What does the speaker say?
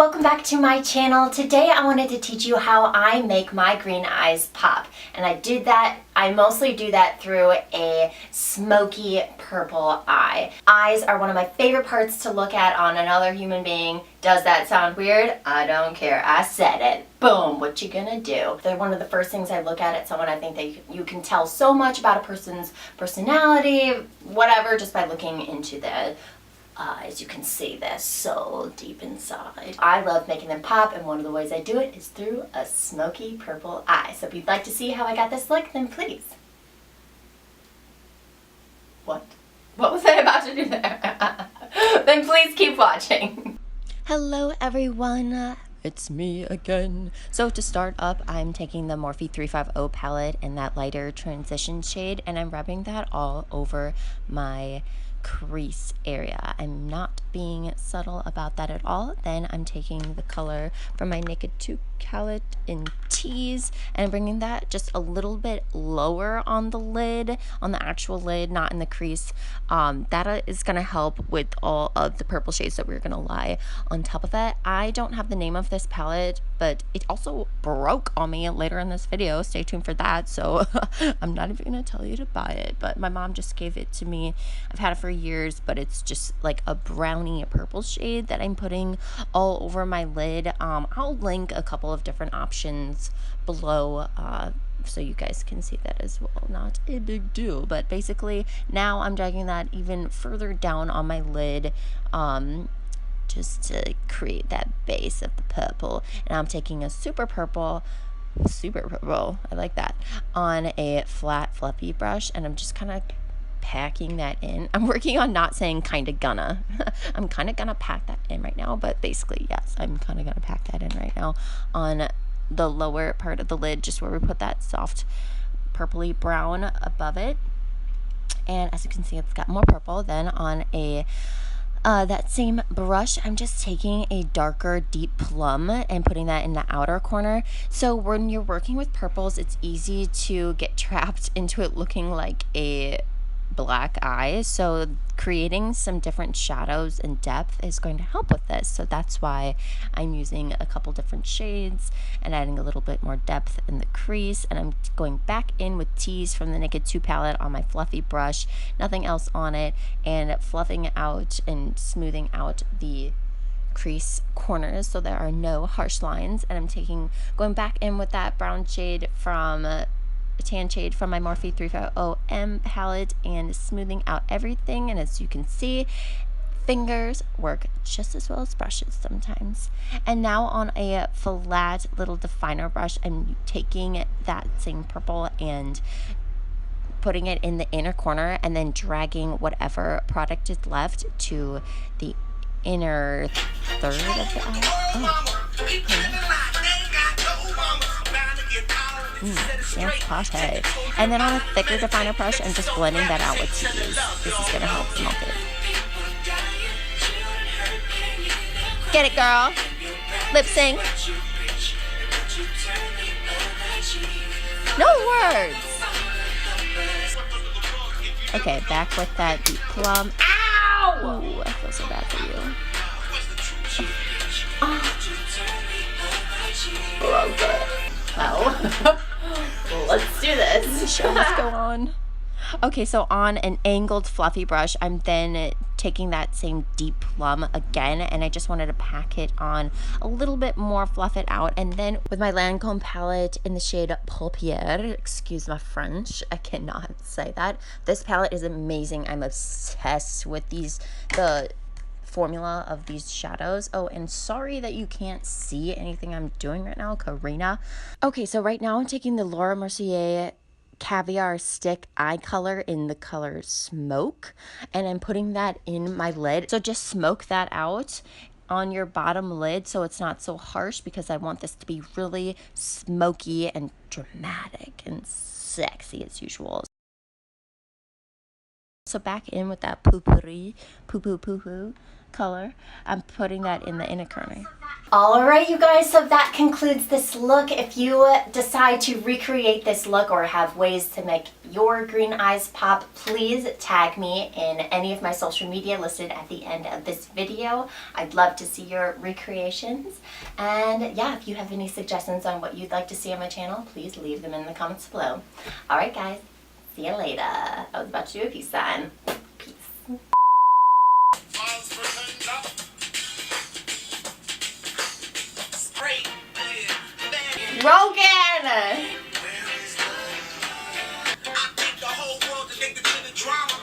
welcome back to my channel. Today I wanted to teach you how I make my green eyes pop, and I mostly do that through a smoky purple eye. Eyes are one of my favorite parts to look at on another human being. Does that sound weird? I don't care. I said it. Boom, what you gonna do? They're one of the first things I look at someone. I think that you can tell so much about a person's personality, whatever, just by looking into the eyes. You can see they're so deep inside. I love making them pop, and one of the ways I do it is through a smoky purple eye. So if you'd like to see how I got this look, then please. What was I about to do there? Then please keep watching. Hello everyone, it's me again. So to start up, I'm taking the Morphe 350 palette in that lighter transition shade, and I'm rubbing that all over my crease area. I'm not being subtle about that at all. Then I'm taking the color from my Naked 2 palette in Tease, and I'm bringing that just a little bit lower on the lid, on the actual lid, not in the crease. That is going to help with all of the purple shades that we're going to lie on top of it. I don't have the name of this palette, but it also broke on me later in this video. Stay tuned for that. So I'm not even going to tell you to buy it, but my mom just gave it to me. I've had it for years, but it's just like a brownie purple shade that I'm putting all over my lid. I'll link a couple of different options below so you guys can see that as well. Not a big deal, but basically now I'm dragging that even further down on my lid, just to create that base of the purple. And I'm taking a super purple, I like that, on a flat fluffy brush, and I'm just kind of packing that in. I'm working on not saying kinda gonna. I'm kind of gonna pack that in right now, but basically yes, I'm kind of gonna pack that in right now on the lower part of the lid, just where we put that soft purpley brown above it. And as you can see, it's got more purple. Then on a that same brush, I'm just taking a darker deep plum and putting that in the outer corner. So when you're working with purples, it's easy to get trapped into it looking like a black eye, so creating some different shadows and depth is going to help with this. So that's why I'm using a couple different shades and adding a little bit more depth in the crease. And I'm going back in with Tease from the Naked 2 palette on my fluffy brush, nothing else on it, and fluffing out and smoothing out the crease corners so there are no harsh lines. And I'm going back in with that brown shade from a tan shade from my Morphe 350M palette and smoothing out everything. And as you can see, fingers work just as well as brushes sometimes. And now on a flat little definer brush, I'm taking that same purple and putting it in the inner corner, and then dragging whatever product is left to the inner third of the eye. Party. And then on a thicker definer brush, I'm just blending that out with Tease. This is going to help smoke it. Get it, girl. Lip sync. No words. Okay, back with that deep plum. Ow! Ooh, I feel so bad for you. Oh. Let's do this. The show must go on. Okay, so on an angled fluffy brush, I'm then taking that same deep plum again, and I just wanted to pack it on a little bit more, fluff it out. And then with my Lancome palette in the shade Paupière, excuse my French, I cannot say that. This palette is amazing. I'm obsessed with the formula of these shadows. Oh, and sorry that you can't see anything I'm doing right now, Karina. Okay, so right now I'm taking the Laura Mercier Caviar Stick eye color in the color Smoke, and I'm putting that in my lid. So just smoke that out on your bottom lid so it's not so harsh, because I want this to be really smoky and dramatic and sexy as usual. So back in with that poo-poo-poo-poo color. I'm putting that in the inner corner. Alright you guys, so that concludes this look. If you decide to recreate this look or have ways to make your green eyes pop, please tag me in any of my social media listed at the end of this video. I'd love to see your recreations. And yeah, if you have any suggestions on what you'd like to see on my channel, please leave them in the comments below. Alright guys, see you later. I was about to do a peace sign. Peace. Rogan! I think the whole world addicted to the drama.